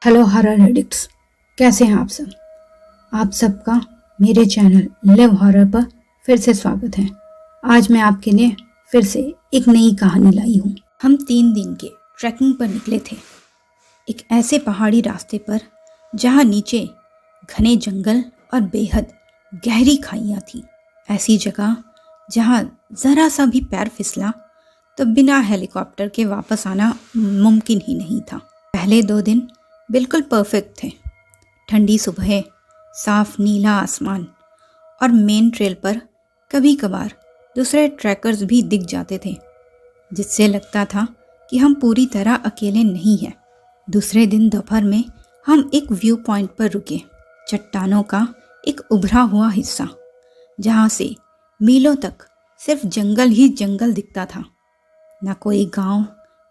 Hello horror addicts, कैसे हैं आप सब। आप सबका मेरे चैनल लिव हॉरर पर फिर से स्वागत है। आज मैं आपके लिए फिर से एक नई कहानी लाई हूँ। हम 3 दिन के ट्रैकिंग पर निकले थे, एक ऐसे पहाड़ी रास्ते पर जहाँ नीचे घने जंगल और बेहद गहरी खाइयाँ थी। ऐसी जगह जहाँ ज़रा सा भी पैर फिसला तो बिना हेलीकॉप्टर के वापस आना मुमकिन ही नहीं था। पहले 2 दिन बिल्कुल परफेक्ट थे। ठंडी सुबह, साफ नीला आसमान और मेन ट्रेल पर कभी कभार दूसरे ट्रैकर्स भी दिख जाते थे, जिससे लगता था कि हम पूरी तरह अकेले नहीं हैं। दूसरे दिन दोपहर में हम एक व्यू पॉइंट पर रुके, चट्टानों का एक उभरा हुआ हिस्सा, जहाँ से मीलों तक सिर्फ जंगल ही जंगल दिखता था। ना कोई गांव,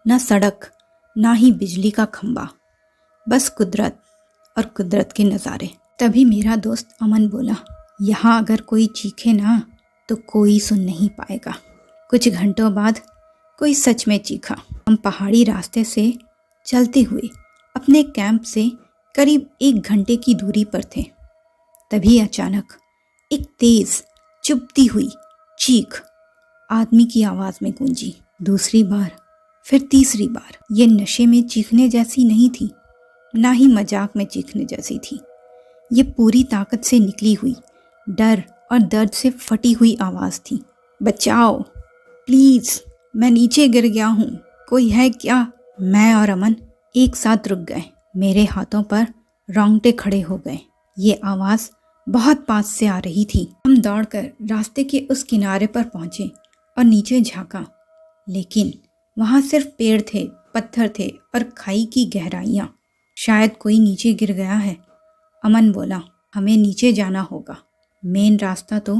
ना सड़क, ना ही बिजली का खंबा, बस कुदरत और कुदरत के नज़ारे। तभी मेरा दोस्त अमन बोला, यहाँ अगर कोई चीखे ना तो कोई सुन नहीं पाएगा। कुछ घंटों बाद कोई सच में चीखा। हम पहाड़ी रास्ते से चलते हुए अपने कैंप से करीब 1 घंटे की दूरी पर थे। तभी अचानक एक तेज चुभती हुई चीख आदमी की आवाज़ में गूंजी। दूसरी बार, फिर तीसरी बार। ये नशे में चीखने जैसी नहीं थी, ना ही मजाक में चीखने जैसी थी। ये पूरी ताकत से निकली हुई, डर और दर्द से फटी हुई आवाज़ थी। बचाओ प्लीज़, मैं नीचे गिर गया हूँ, कोई है क्या? मैं और अमन एक साथ रुक गए। मेरे हाथों पर रोंगटे खड़े हो गए। ये आवाज़ बहुत पास से आ रही थी। हम दौड़कर रास्ते के उस किनारे पर पहुँचे और नीचे झांका, लेकिन वहाँ सिर्फ पेड़ थे, पत्थर थे और खाई की गहराइयाँ। शायद कोई नीचे गिर गया है। अमन बोला, हमें नीचे जाना होगा। मेन रास्ता तो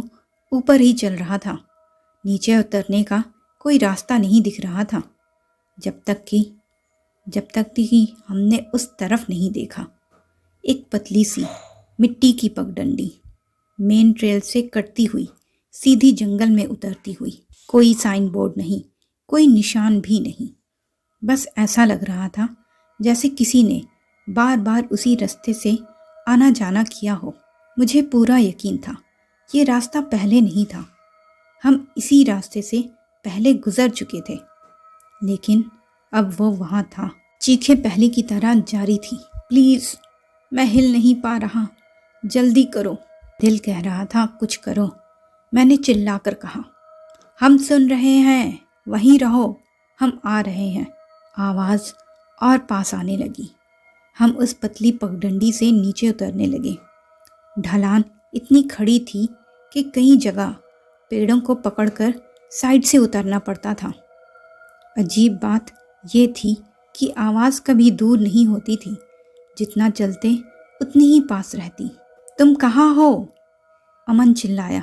ऊपर ही चल रहा था, नीचे उतरने का कोई रास्ता नहीं दिख रहा था। जब तक कि हमने उस तरफ नहीं देखा। एक पतली सी मिट्टी की पगडंडी, मेन ट्रेल से कटती हुई सीधी जंगल में उतरती हुई। कोई साइन बोर्ड नहीं, कोई निशान भी नहीं। बस ऐसा लग रहा था जैसे किसी ने बार बार उसी रास्ते से आना जाना किया हो। मुझे पूरा यकीन था ये रास्ता पहले नहीं था, हम इसी रास्ते से पहले गुजर चुके थे। लेकिन अब वो वहाँ था। चीखें पहले की तरह जारी थी। प्लीज़, मैं हिल नहीं पा रहा, जल्दी करो। दिल कह रहा था कुछ करो। मैंने चिल्लाकर कहा, हम सुन रहे हैं, वहीं रहो, हम आ रहे हैं। आवाज़ और पास आने लगी। हम उस पतली पगडंडी से नीचे उतरने लगे। ढलान इतनी खड़ी थी कि कई जगह पेड़ों को पकड़कर साइड से उतरना पड़ता था। अजीब बात ये थी कि आवाज़ कभी दूर नहीं होती थी, जितना चलते उतनी ही पास रहती। तुम कहाँ हो? अमन चिल्लाया।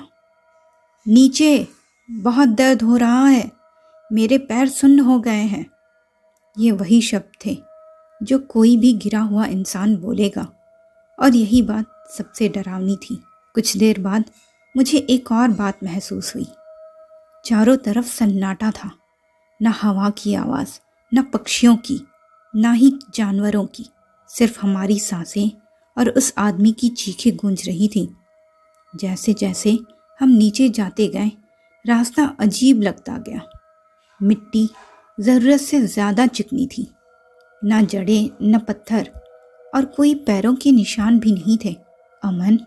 नीचे, बहुत दर्द हो रहा है, मेरे पैर सुन्न हो गए हैं। ये वही शब्द थे जो कोई भी गिरा हुआ इंसान बोलेगा, और यही बात सबसे डरावनी थी। कुछ देर बाद मुझे एक और बात महसूस हुई। चारों तरफ सन्नाटा था, न हवा की आवाज़, न पक्षियों की, ना ही जानवरों की। सिर्फ हमारी सांसें और उस आदमी की चीखें गूंज रही थी। जैसे जैसे हम नीचे जाते गए, रास्ता अजीब लगता गया। मिट्टी ज़रूरत से ज़्यादा चिकनी थी, न जड़ें, न पत्थर, और कोई पैरों के निशान भी नहीं थे। अमन,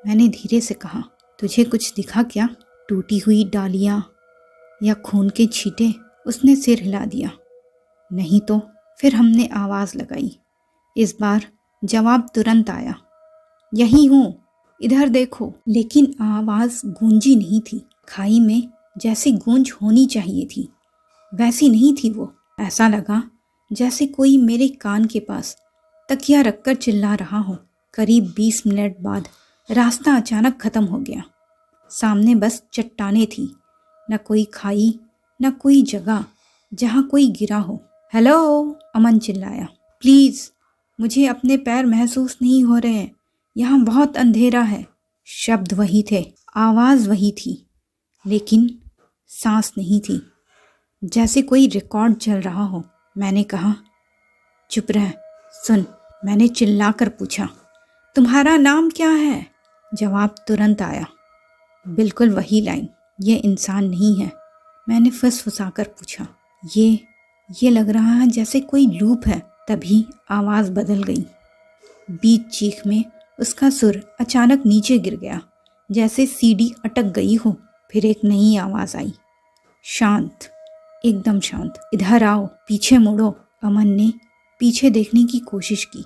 मैंने धीरे से कहा, तुझे कुछ दिखा क्या? टूटी हुई डालियाँ या खून के छींटे? उसने सिर हिला दिया। नहीं तो। फिर हमने आवाज़ लगाई। इस बार जवाब तुरंत आया, यही हूँ, इधर देखो। लेकिन आवाज़ गूंजी नहीं थी। खाई में जैसी गूंज होनी चाहिए थी वैसी नहीं थी वो। ऐसा लगा जैसे कोई मेरे कान के पास तकिया रखकर चिल्ला रहा हो। करीब 20 मिनट बाद रास्ता अचानक ख़त्म हो गया। सामने बस चट्टानें थी, न कोई खाई, न कोई जगह जहाँ कोई गिरा हो। हेलो, अमन चिल्लाया। प्लीज़, मुझे अपने पैर महसूस नहीं हो रहे हैं, यहाँ बहुत अंधेरा है। शब्द वही थे, आवाज़ वही थी, लेकिन सांस नहीं थी, जैसे कोई रिकॉर्ड चल रहा हो। मैंने कहा, चुप रह, सुन। मैंने चिल्लाकर पूछा, तुम्हारा नाम क्या है? जवाब तुरंत आया, बिल्कुल वही लाइन, ये इंसान नहीं है। मैंने फुसफुसाकर पूछा, ये लग रहा है जैसे कोई लूप है। तभी आवाज़ बदल गई। बीच चीख में उसका सुर अचानक नीचे गिर गया, जैसे सीढ़ी अटक गई हो। फिर एक नई आवाज़ आई, शांत, एकदम शांत। इधर आओ, पीछे मुड़ो। अमन ने पीछे देखने की कोशिश की।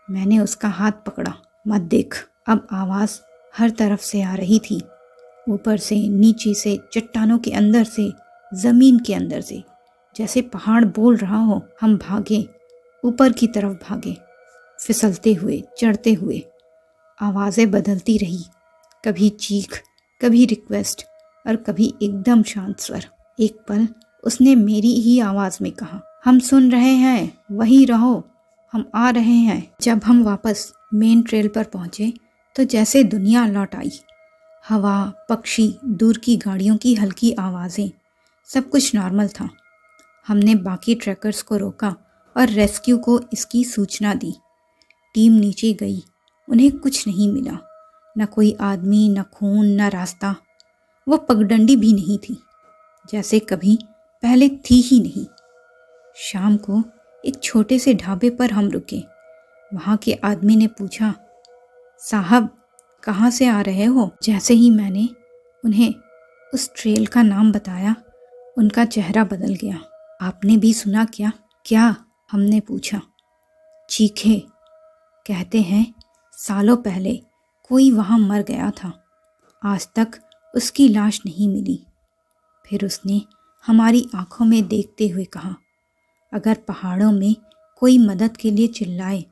मैंने उसका हाथ पकड़ा। मत देख। अब आवाज़ हर तरफ से आ रही थी, ऊपर से, नीचे से, चट्टानों के अंदर से, ज़मीन के अंदर से, जैसे पहाड़ बोल रहा हो। हम भागे, ऊपर की तरफ भागे, फिसलते हुए, चढ़ते हुए। आवाज़ें बदलती रही, कभी चीख, कभी रिक्वेस्ट और कभी एकदम शांत स्वर। एक पल उसने मेरी ही आवाज़ में कहा, हम सुन रहे हैं, वहीं रहो, हम आ रहे हैं। जब हम वापस मेन ट्रेल पर पहुँचे तो जैसे दुनिया लौट आई। हवा, पक्षी, दूर की गाड़ियों की हल्की आवाज़ें, सब कुछ नॉर्मल था। हमने बाकी ट्रैकर्स को रोका और रेस्क्यू को इसकी सूचना दी। टीम नीचे गई, उन्हें कुछ नहीं मिला, न कोई आदमी, न खून, न रास्ता। वो पगडंडी भी नहीं थी, जैसे कभी पहले थी ही नहीं। शाम को एक छोटे से ढाबे पर हम रुके। वहाँ के आदमी ने पूछा, साहब कहाँ से आ रहे हो? जैसे ही मैंने उन्हें उस ट्रेल का नाम बताया, उनका चेहरा बदल गया। आपने भी सुना क्या? क्या? हमने पूछा। चीखे। कहते हैं सालों पहले कोई वहाँ मर गया था, आज तक उसकी लाश नहीं मिली। फिर उसने हमारी आंखों में देखते हुए कहा, अगर पहाड़ों में कोई मदद के लिए चिल्लाए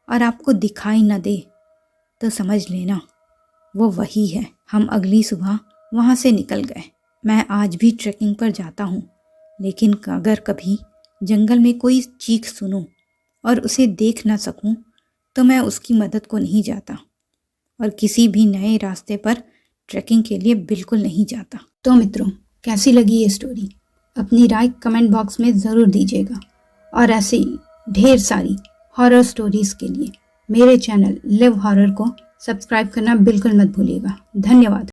और आपको दिखाई न दे तो समझ लेना वो वही है। हम अगली सुबह वहाँ से निकल गए। मैं आज भी ट्रैकिंग पर जाता हूँ, लेकिन अगर कभी जंगल में कोई चीख सुनूं और उसे देख न सकूं तो मैं उसकी मदद को नहीं जाता और किसी भी नए रास्ते पर ट्रैकिंग के लिए बिल्कुल नहीं जाता। तो मित्रों, कैसी लगी ये स्टोरी? अपनी राय कमेंट बॉक्स में ज़रूर दीजिएगा और ऐसे ही ढेर सारी हॉरर स्टोरीज़ के लिए मेरे चैनल लिव हॉरर को सब्सक्राइब करना बिल्कुल मत भूलिएगा। धन्यवाद।